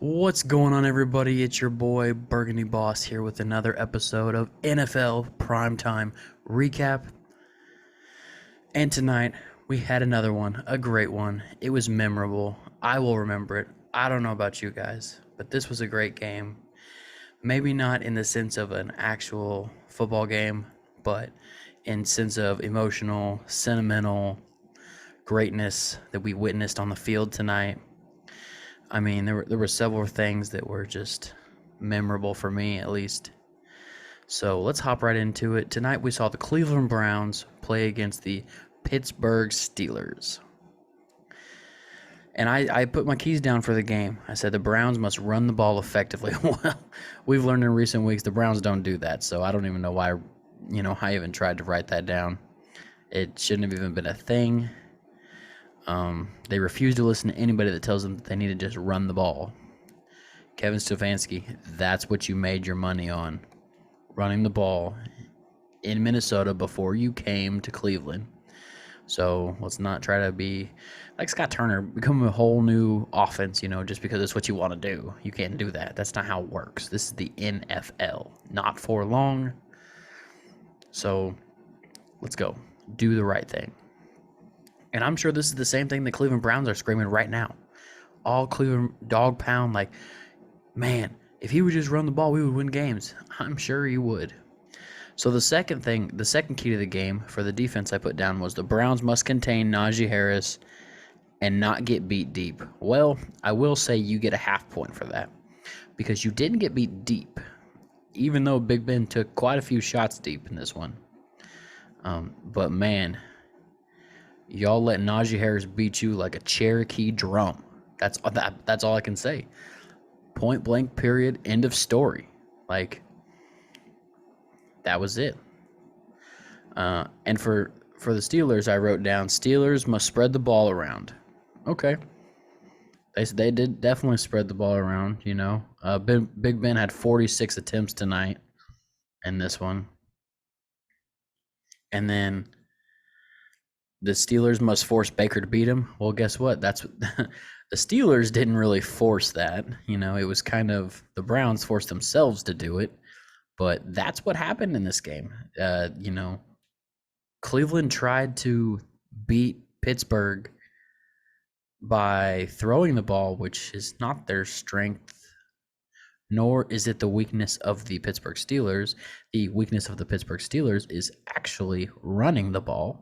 What's going on, everybody? It's your boy Burgundy Boss here with another episode of NFL Primetime Recap. And tonight we had another one, a great one. It was memorable. I will remember it. I don't know about you guys, but this was a great game. Maybe not in the sense of an actual football game, but in sense of emotional, sentimental greatness that we witnessed on the field tonight. I mean, there were several things that were just memorable for me, at least. So let's hop right into it. Tonight we saw the Cleveland Browns play against the Pittsburgh Steelers. And I put my keys down for the game. I said the Browns must run the ball effectively. Well, we've learned in recent weeks the Browns don't do that, so I don't even know why, I even tried to write that down. It shouldn't have even been a thing. They refuse to listen to anybody that tells them that they need to just run the ball. Kevin Stefanski, that's what you made your money on, running the ball in Minnesota before you came to Cleveland. So let's not try to be like Scott Turner, become a whole new offense, just because it's what you want to do. You can't do that. That's not how it works. This is the NFL, not for long. So let's go. Do the right thing. And I'm sure this is the same thing the Cleveland Browns are screaming right now. All Cleveland dog pound, like, man, if he would just run the ball, we would win games. I'm sure he would. So the second key to the game for the defense I put down was the Browns must contain Najee Harris and not get beat deep. Well, I will say you get a half point for that because you didn't get beat deep, even though Big Ben took quite a few shots deep in this one. But man, y'all let Najee Harris beat you like a Cherokee drum. That's all I can say. Point blank, period, end of story. Like, that was it. And for the Steelers, I wrote down, Steelers must spread the ball around. Okay. They did definitely spread the ball around, Big Ben had 46 attempts tonight in this one. And then the Steelers must force Baker to beat him. Well, guess what? That's the Steelers didn't really force that. It was kind of the Browns forced themselves to do it. But that's what happened in this game. Cleveland tried to beat Pittsburgh by throwing the ball, which is not their strength, nor is it the weakness of the Pittsburgh Steelers. The weakness of the Pittsburgh Steelers is actually running the ball.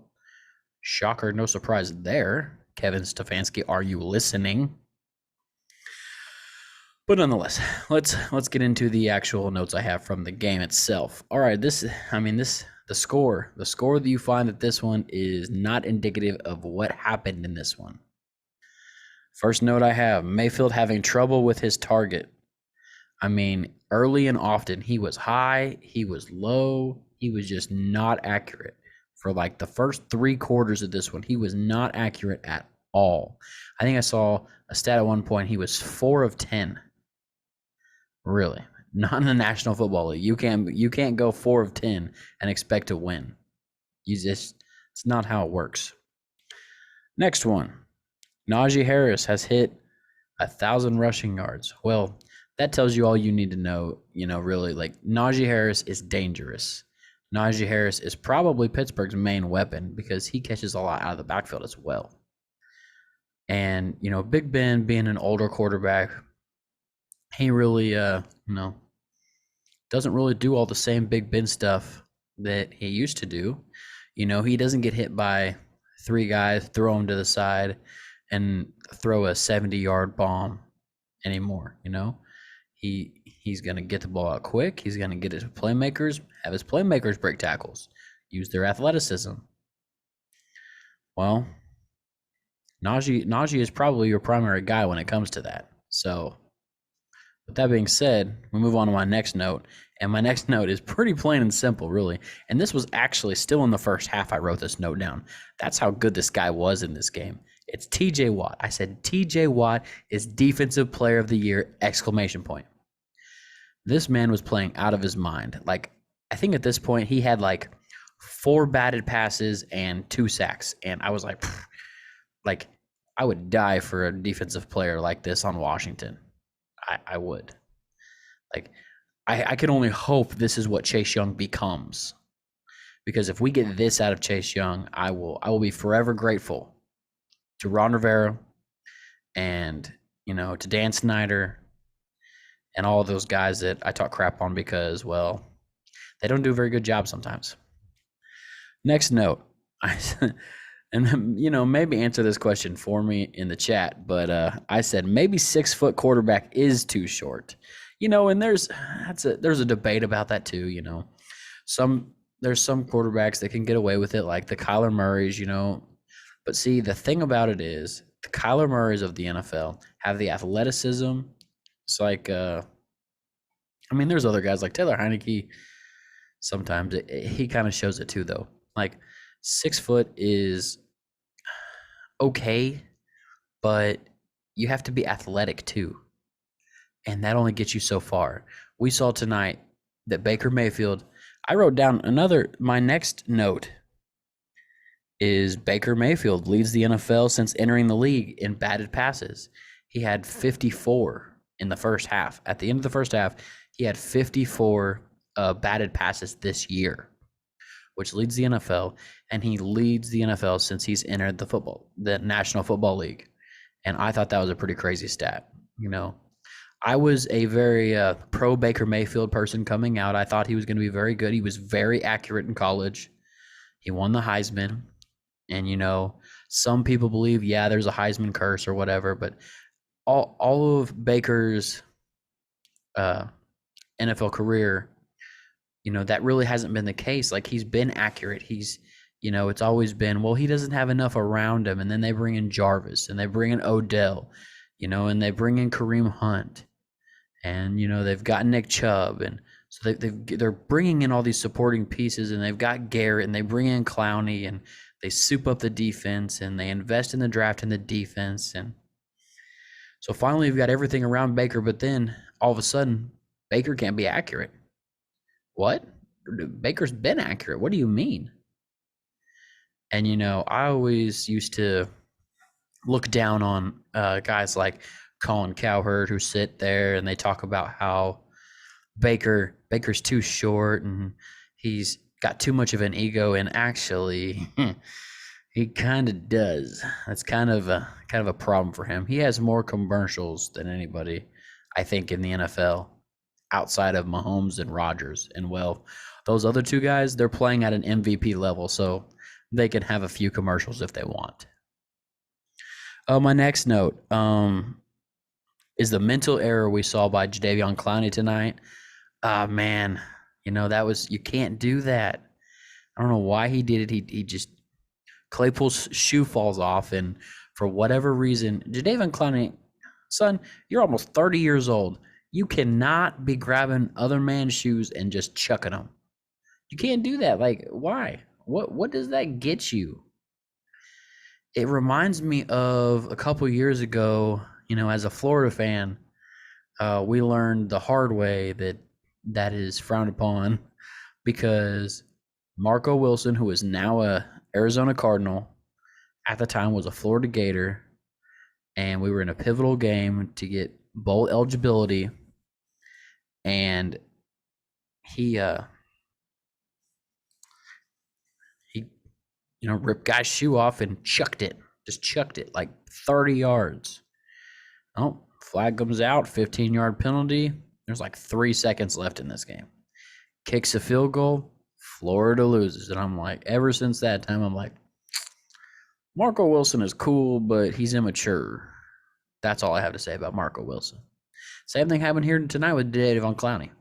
Shocker, no surprise there. Kevin Stefanski, are you listening? But nonetheless, let's get into the actual notes I have from the game itself. All right, the score that you find that this one is not indicative of what happened in this one. First note I have, Mayfield having trouble with his target. Early and often, he was high, he was low, he was just not accurate. For like the first 3 quarters of this one, he was not accurate at all. I think I saw a stat at one point, he was 4 of 10. Really? Not in the National Football League. You can't go 4 of 10 and expect to win. It's not how it works. Next one. Najee Harris has hit 1,000 rushing yards. Well, that tells you all you need to know, really. Like, Najee Harris is dangerous. Najee Harris is probably Pittsburgh's main weapon because he catches a lot out of the backfield as well. And, Big Ben being an older quarterback, he really, doesn't really do all the same Big Ben stuff that he used to do. He doesn't get hit by 3 guys, throw him to the side, and throw a 70-yard bomb anymore, He's going to get the ball out quick. He's going to get his playmakers, have his playmakers break tackles, use their athleticism. Well, Najee is probably your primary guy when it comes to that. So, with that being said, we move on to my next note. And my next note is pretty plain and simple, really. And this was actually still in the first half I wrote this note down. That's how good this guy was in this game. It's TJ Watt. I said TJ Watt is Defensive Player of the Year, ! This man was playing out of his mind. Like, I think at this point he had like 4 batted passes and 2 sacks. And I was like, I would die for a defensive player like this on Washington. I would. Like, I can only hope this is what Chase Young becomes. Because if we get this out of Chase Young, I will be forever grateful to Ron Rivera and, to Dan Snyder and all of those guys that I talk crap on because, well, they don't do a very good job sometimes. Next note, and maybe answer this question for me in the chat, but I said maybe 6-foot quarterback is too short. And there's a debate about that too. There's some quarterbacks that can get away with it, like the Kyler Murrays. But see, the thing about it is the Kyler Murrays of the NFL have the athleticism. It's like, there's other guys like Taylor Heineke. Sometimes he kind of shows it too, though. Like 6 foot is okay, but you have to be athletic too. And that only gets you so far. We saw tonight that Baker Mayfield, I wrote down my next note is Baker Mayfield leads the NFL since entering the league in batted passes. He had 54 in the first half. At the end of the first half, he had 54 batted passes this year, which leads the NFL, and he leads the NFL since he's entered the National Football League. And I thought that was a pretty crazy stat. I was a very pro Baker Mayfield person coming out. I thought he was going to be very good. He was very accurate in college. He won the Heisman. And, some people believe, there's a Heisman curse or whatever, but all of Baker's NFL career, that really hasn't been the case. Like, he's been accurate. He's, it's always been, well, he doesn't have enough around him. And then they bring in Jarvis and they bring in Odell, and they bring in Kareem Hunt and, they've got Nick Chubb. And so they're bringing in all these supporting pieces, and they've got Garrett, and they bring in Clowney, and they soup up the defense, and they invest in the draft and the defense. And so finally we've got everything around Baker, but then all of a sudden Baker can't be accurate. What? Baker's been accurate. What do you mean? And, I always used to look down on guys like Colin Cowherd who sit there and they talk about how Baker's too short and he's got too much of an ego, and actually he kind of does. That's kind of a problem for him. He has more commercials than anybody, I think, in the NFL outside of Mahomes and Rodgers. And, well, those other two guys, they're playing at an MVP level, so they can have a few commercials if they want. My next note is the mental error we saw by Jadeveon Clowney tonight. Man, you can't do that. I don't know why he did it. He just, Claypool's shoe falls off, and for whatever reason, Jadeveon Clowney, son, you're almost 30 years old. You cannot be grabbing other man's shoes and just chucking them. You can't do that. Like, why? What does that get you? It reminds me of a couple years ago, as a Florida fan, we learned the hard way that is frowned upon, because Marco Wilson, who is now a Arizona Cardinal, at the time was a Florida Gator, and we were in a pivotal game to get bowl eligibility, and he ripped guy's shoe off and chucked it like 30 yards. Oh, flag comes out, 15-yard penalty. There's like 3 seconds left in this game. Kicks a field goal, Florida loses. And I'm like, ever since that time, I'm like, Marco Wilson is cool, but he's immature. That's all I have to say about Marco Wilson. Same thing happened here tonight with Jadeveon Clowney.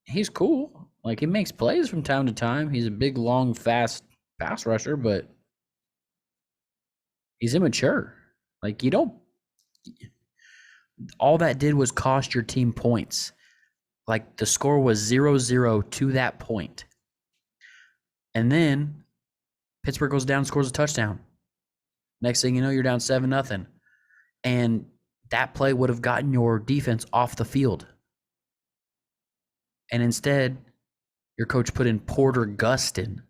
He's cool. Like, he makes plays from time to time. He's a big, long, fast pass rusher, but he's immature. Like, all that did was cost your team points. Like, the score was 0-0 to that point. And then Pittsburgh goes down, scores a touchdown. Next thing you know, you're down 7-0. And that play would have gotten your defense off the field. And instead, your coach put in Porter Gustin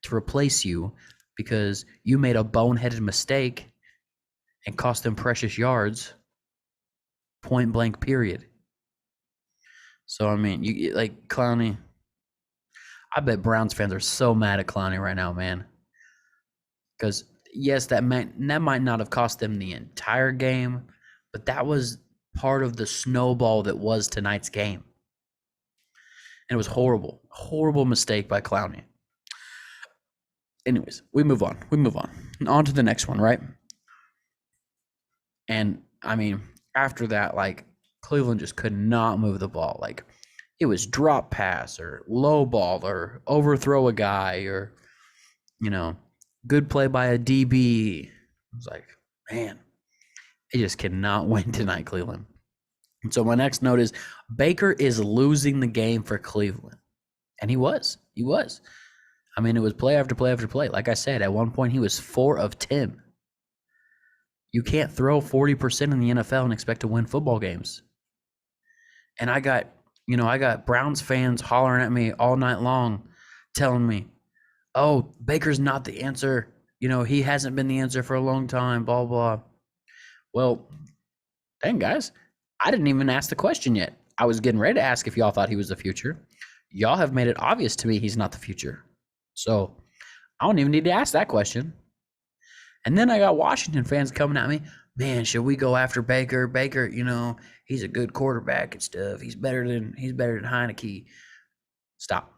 to replace you because you made a boneheaded mistake and cost them precious yards. point blank, period. So, I mean, you like Clowney. I bet Browns fans are so mad at Clowney right now, man. Because, yes, that might not have cost them the entire game, but that was part of the snowball that was tonight's game. And it was horrible. Horrible mistake by Clowney. Anyways, we move on. On to the next one, right? And I mean, after that, like Cleveland just could not move the ball. Like it was drop pass or low ball or overthrow a guy or, good play by a DB. I was like, man, it just cannot win tonight, Cleveland. And so my next note is Baker is losing the game for Cleveland. And he was. I mean, it was play after play after play. Like I said, at one point he was 4 of 10. You can't throw 40% in the NFL and expect to win football games. And I got Browns fans hollering at me all night long, telling me, oh, Baker's not the answer. He hasn't been the answer for a long time, blah, blah. Well, dang, guys, I didn't even ask the question yet. I was getting ready to ask if y'all thought he was the future. Y'all have made it obvious to me he's not the future. So I don't even need to ask that question. And then I got Washington fans coming at me. Man, should we go after Baker? Baker, he's a good quarterback and stuff. He's better than Heineke. Stop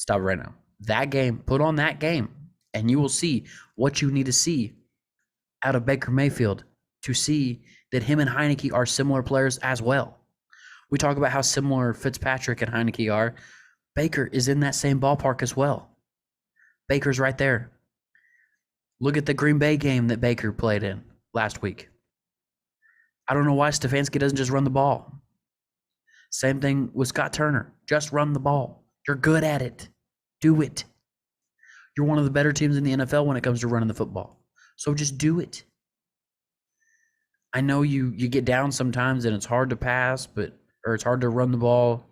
right now. That game, put on that game, and you will see what you need to see out of Baker Mayfield to see that him and Heineke are similar players as well. We talk about how similar Fitzpatrick and Heineke are. Baker is in that same ballpark as well. Baker's right there. Look at the Green Bay game that Baker played in last week. I don't know why Stefanski doesn't just run the ball. Same thing with Scott Turner. Just run the ball. You're good at it. Do it. You're one of the better teams in the NFL when it comes to running the football. So just do it. I know you get down sometimes and it's hard to pass, or it's hard to run the ball.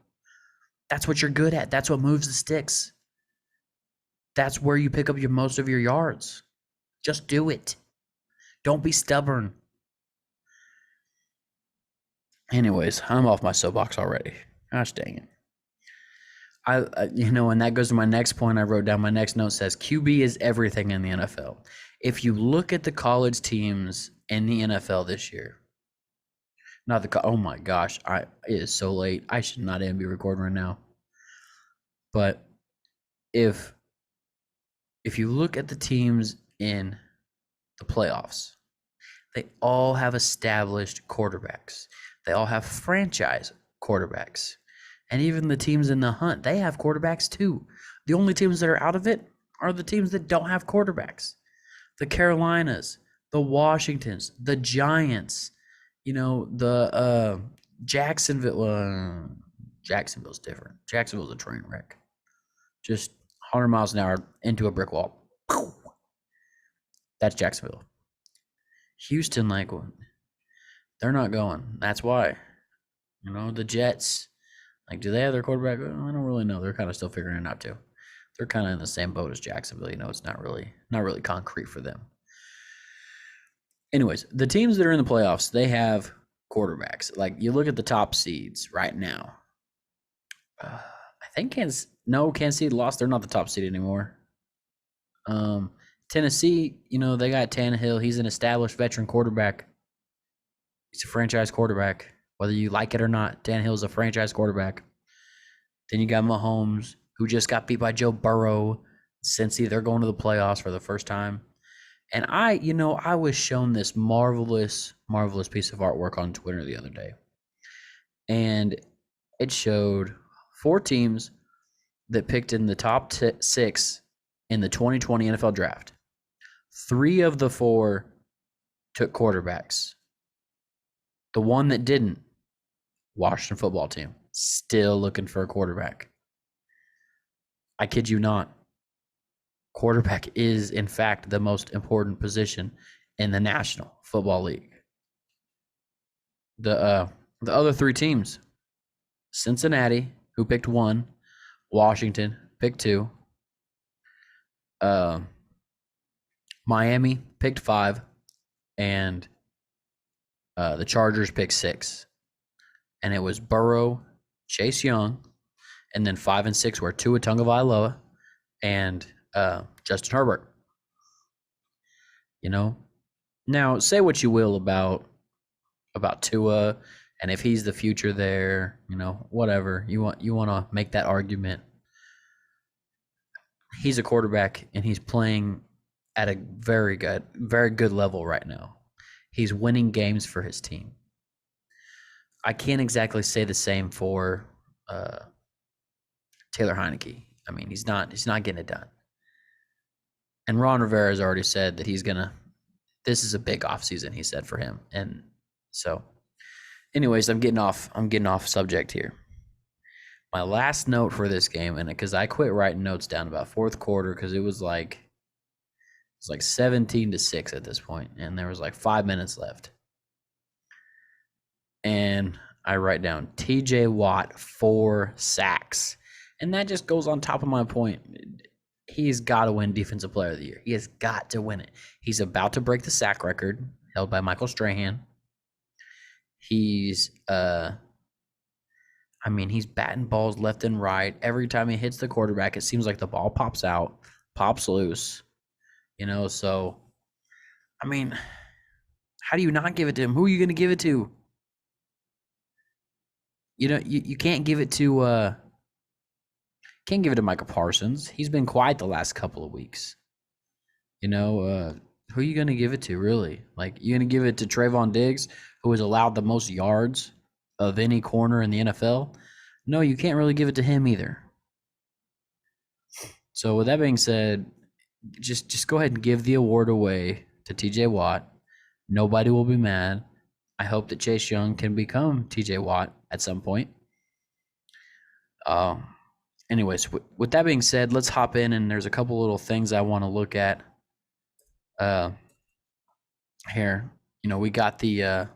That's what you're good at. That's what moves the sticks. That's where you pick up most of your yards. Just do it. Don't be stubborn. Anyways, I'm off my soapbox already. Gosh dang it. And that goes to my next point I wrote down. My next note says QB is everything in the NFL. If you look at the college teams in the NFL this year, oh my gosh, it is so late. I should not even be recording right now. But if you look at the teams in the playoffs, they all have established quarterbacks. They all have franchise quarterbacks. And even the teams in the hunt, they have quarterbacks too. The only teams that are out of it are the teams that don't have quarterbacks. The Carolinas, the Washingtons, the Giants, the Jacksonville. Jacksonville's different. Jacksonville's a train wreck. Just 100 miles an hour into a brick wall. That's Jacksonville. Houston, they're not going. That's why. The Jets, do they have their quarterback? I don't really know. They're kind of still figuring it out too. They're kind of in the same boat as Jacksonville. It's not really concrete for them. Anyways, the teams that are in the playoffs, they have quarterbacks. You look at the top seeds right now. I think Kansas City lost. They're not the top seed anymore. Tennessee, they got Tannehill. He's an established veteran quarterback. He's a franchise quarterback. Whether you like it or not, Tannehill's a franchise quarterback. Then you got Mahomes, who just got beat by Joe Burrow. Cincy, they're going to the playoffs for the first time. And I was shown this marvelous, marvelous piece of artwork on Twitter the other day. And it showed 4 teams that picked in the top 6 in the 2020 NFL draft. 3 of the 4 took quarterbacks. The one that didn't, Washington football team, still looking for a quarterback. I kid you not. Quarterback is, in fact, the most important position in the National Football League. The other 3 teams, Cincinnati, who picked 1, Washington picked 2, Miami picked 5, and the Chargers picked 6. and it was Burrow, Chase Young, and then 5 and 6 were Tua Tagovailoa and Justin Herbert. Now say what you will about Tua, and if he's the future there, whatever you want to make that argument. He's a quarterback, and he's playing at a very good level right now. He's winning games for his team. I can't exactly say the same for Taylor Heineke. I mean, he's not getting it done. And Ron Rivera has already said that this is a big offseason, he said, for him. And so, anyways, I'm getting off subject here. My last note for this game, and because I quit writing notes down about fourth quarter because it was like 17-6 at this point, and there was like 5 minutes left. And I write down TJ Watt 4 sacks. And that just goes on top of my point. He's got to win Defensive Player of the Year. He has got to win it. He's about to break the sack record held by Michael Strahan. He's batting balls left and right. Every time he hits the quarterback, it seems like the ball pops out, pops loose. So, I mean, how do you not give it to him? Who are you going to give it to? You can't give it to Micah Parsons. He's been quiet the last couple of weeks. Who are you going to give it to, really? Like, you going to give it to Trayvon Diggs, who has allowed the most yards of any corner in the NFL? No, you can't really give it to him either. So with that being said, just go ahead and give the award away to TJ Watt. Nobody will be mad. I hope that Chase Young can become TJ Watt at some point. Anyways, with that being said, let's hop in, and there's a couple little things I want to look at here. We got the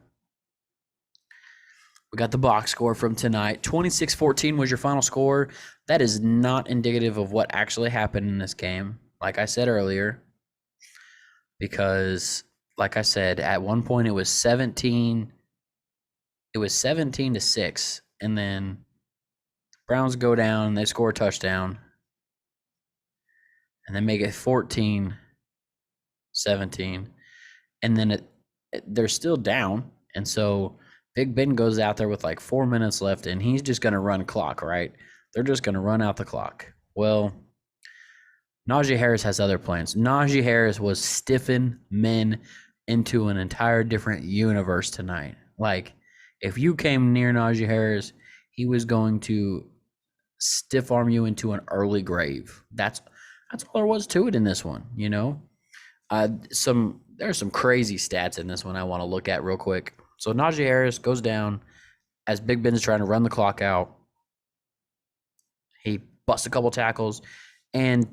box score from tonight. 26-14 was your final score. That is not indicative of what actually happened in this game, like I said earlier, because, like I said, at one point it was 17 to 6, and then Browns go down, they score a touchdown, and they make it 14-17, and then they're still down, and so Big Ben goes out there with like 4 minutes left, and he's just going to run clock, right? They're just going to run out the clock. Well, Najee Harris has other plans. Najee Harris was stiffing men into an entire different universe tonight. Like, if you came near Najee Harris, he was going to stiff arm you into an early grave. That's all there was to it in this one, There's some crazy stats in this one I want to look at real quick. So Najee Harris goes down as Big Ben's trying to run the clock out. He busts a couple tackles and,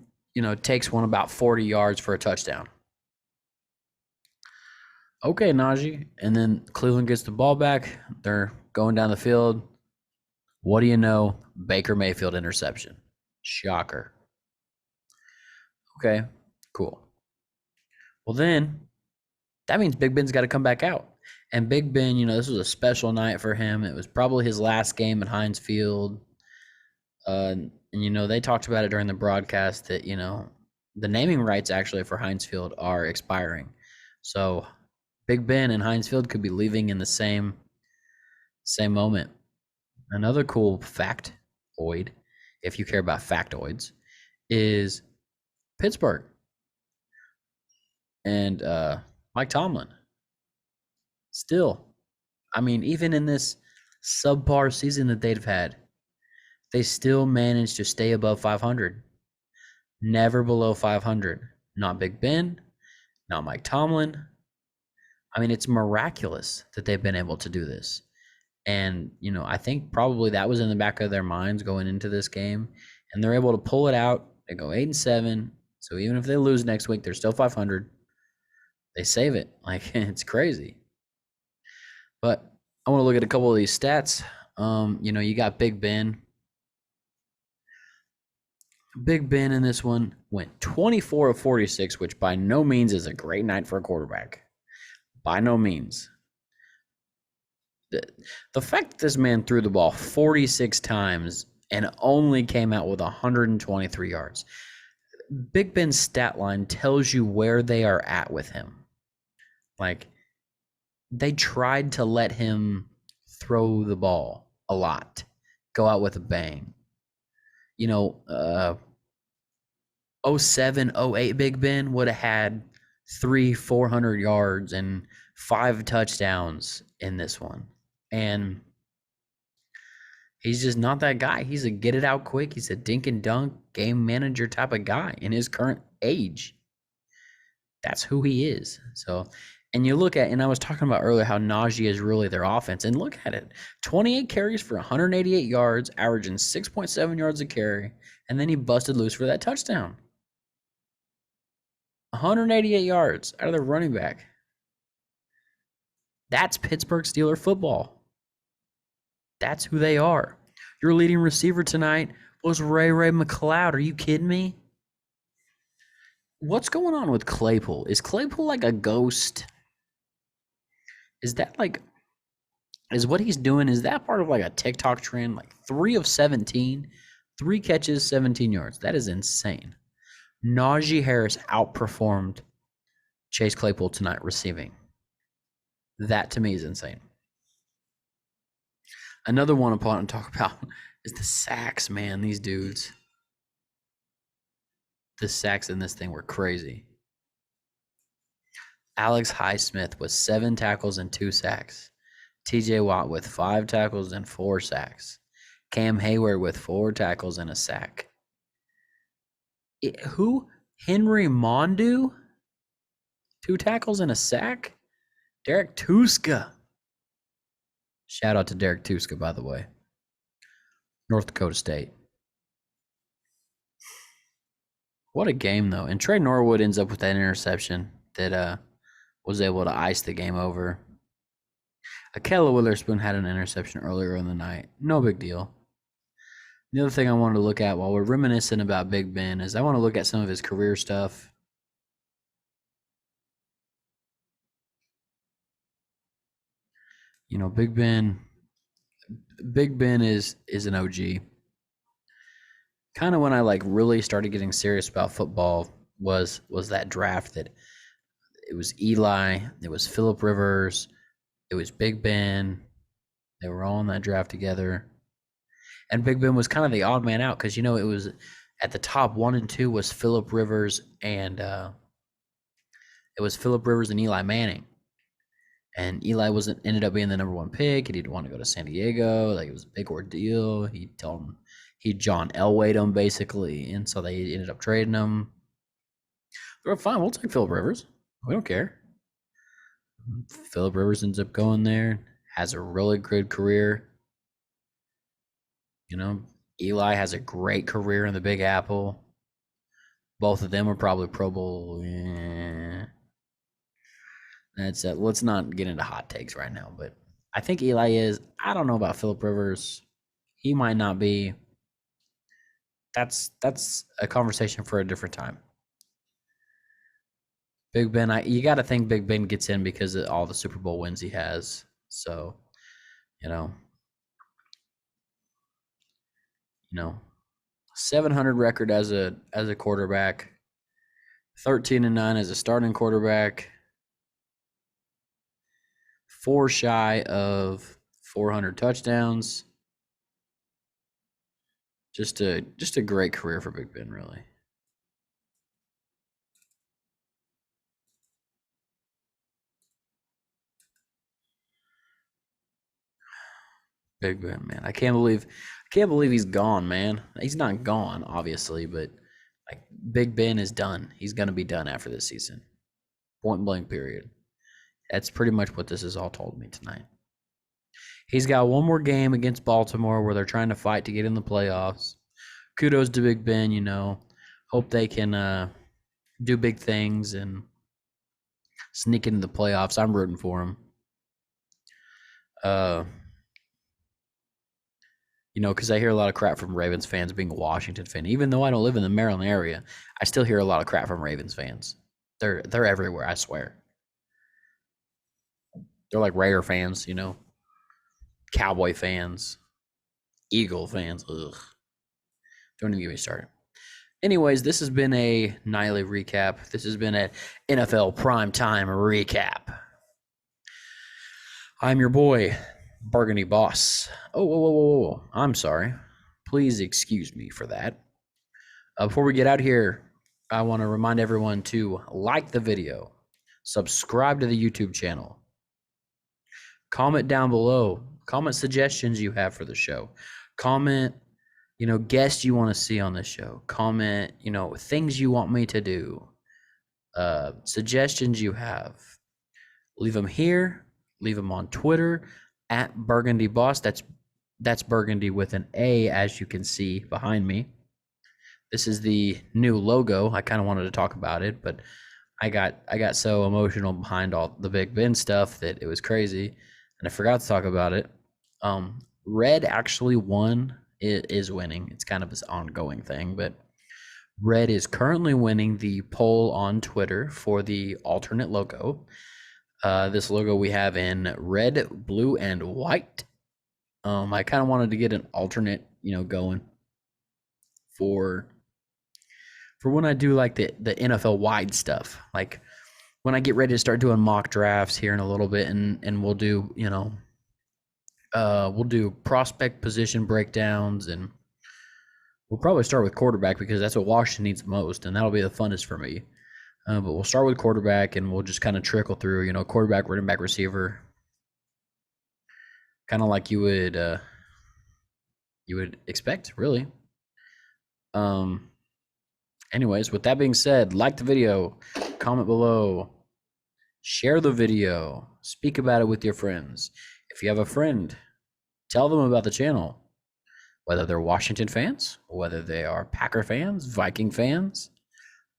takes one about 40 yards for a touchdown. Okay, Najee. And then Cleveland gets the ball back. They're going down the field. What do you know? Baker Mayfield interception. Shocker. Okay, cool. Well, then that means Big Ben's got to come back out. And Big Ben, this was a special night for him. It was probably his last game at Heinz Field. And they talked about it during the broadcast that, the naming rights actually for Heinz Field are expiring. So Big Ben and Heinz Field could be leaving in the same moment. Another cool factoid, if you care about factoids, is Pittsburgh and Mike Tomlin. Still, even in this subpar season that they've had, they still managed to stay above 500. Never below 500. Not Big Ben, not Mike Tomlin. It's miraculous that they've been able to do this. And, I think probably that was in the back of their minds going into this game. And they're able to pull it out. They go 8-7. So even if they lose next week, they're still 500. They save it. It's crazy. But I want to look at a couple of these stats. You got Big Ben. Big Ben in this one went 24 of 46, which by no means is a great night for a quarterback. By no means. The, the fact that this man threw the ball 46 times and only came out with 123 yards. Big Ben's stat line tells you where they are at with him. Like, they tried to let him throw the ball a lot, go out with a bang. You know, 07, 08 Big Ben would have had 400 yards and 5 touchdowns in this one. And he's just not that guy. He's a get it out quick. He's a dink and dunk game manager type of guy in his current age. That's who he is. So, and you look at, and I was talking about earlier how Najee is really their offense. And look at it, 28 carries for 188 yards, averaging 6.7 yards a carry. And then he busted loose for that touchdown. 188 yards out of their running back. That's Pittsburgh Steelers football. That's who they are. Your leading receiver tonight was Ray McCloud. Are you kidding me? What's going on with Claypool? Is Claypool like a ghost? Is that like, is what he's doing, is that part of like a TikTok trend? Like 3 of 17, 3 catches, 17 yards. That is insane. Najee Harris outperformed Chase Claypool tonight receiving. That to me is insane. Another one I want to talk about is the sacks, man. These dudes. The sacks in this thing were crazy. Alex Highsmith with 7 tackles and 2 sacks. TJ Watt with 5 tackles and 4 sacks. Cam Hayward with 4 tackles and a sack. Who? Henry Mondu? 2 tackles and a sack? Derek Tuska. Shout out to Derek Tuska, by the way. North Dakota State. What a game, though. And Trey Norwood ends up with that interception that was able to ice the game over. Akella Witherspoon had an interception earlier in the night. No big deal. The other thing I wanted to look at while we're reminiscing about Big Ben is I want to look at some of his career stuff. You know, Big Ben is an OG. Kind of when I like really started getting serious about football was that draft that it was Eli, it was Phillip Rivers, it was Big Ben. They were all in that draft together. And Big Ben was kind of the odd man out because, you know, it was at the top 1 and 2 was Phillip Rivers and Eli Manning. And Eli ended up being the number 1 pick. He didn't want to go to San Diego. Like, it was a big ordeal. He told him he John Elway'd him basically, and so they ended up trading him. They're fine. We'll take Phillip Rivers. We don't care. Phillip Rivers ends up going there, has a really good career. You know, Eli has a great career in the Big Apple. Both of them are probably Pro Bowl. That's it. Let's not get into hot takes right now, but I think Eli is. I don't know about Phillip Rivers. He might not be. That's a conversation for a different time. Big Ben, you got to think Big Ben gets in because of all the Super Bowl wins he has. So, you know, 700 record as a quarterback, 13-9 as a starting quarterback, 4 shy of 400 touchdowns. Just a great career for Big Ben, really. Big Ben, man. I can't believe he's gone, man. He's not gone, obviously, but like Big Ben is done. He's gonna be done after this season. Point blank, period. That's pretty much what this has all told me tonight. He's got one more game against Baltimore where they're trying to fight to get in the playoffs. Kudos to Big Ben, you know. Hope they can do big things and sneak into the playoffs. I'm rooting for him. You know, because I hear a lot of crap from Ravens fans being a Washington fan. Even though I don't live in the Maryland area, I still hear a lot of crap from Ravens fans. They're everywhere, I swear. They're like Raider fans, you know. Cowboy fans, Eagle fans. Ugh. Don't even get me started. Anyways, this has been a nightly recap. This has been an NFL Primetime recap. I'm your boy, Burgundy Boss. Oh, I'm sorry. Please excuse me for that. Before we get out here, I want to remind everyone to like the video, subscribe to the YouTube channel, comment down below, comment suggestions you have for the show, comment, guests you want to see on the show, comment, things you want me to do, suggestions you have. Leave them here, leave them on Twitter at Burgundy Boss. That's Burgundy with an A, as you can see behind me. This is the new logo. I kind of wanted to talk about it, but I got so emotional behind all the Big Ben stuff that it was crazy, and I forgot to talk about it. Red actually won. It is winning. It's kind of this ongoing thing, but Red is currently winning the poll on Twitter for the alternate logo. This logo we have in red, blue, and white. I kind of wanted to get an alternate, going for when I do like the NFL wide stuff. Like when I get ready to start doing mock drafts here in a little bit, and we'll do, we'll do prospect position breakdowns, and we'll probably start with quarterback because that's what Washington needs most, and that'll be the funnest for me. But we'll start with quarterback, and we'll just kind of trickle through, quarterback, running back, receiver, kind of like you would expect, really. Anyways, with that being said, like the video, comment below, share the video, speak about it with your friends. If you have a friend, tell them about the channel, whether they're Washington fans, whether they are Packer fans, Viking fans,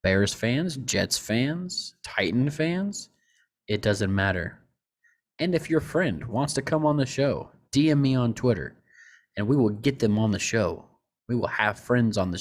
Bears fans, Jets fans, Titan fans, it doesn't matter. And if your friend wants to come on the show, DM me on Twitter, and we will get them on the show. We will have friends on the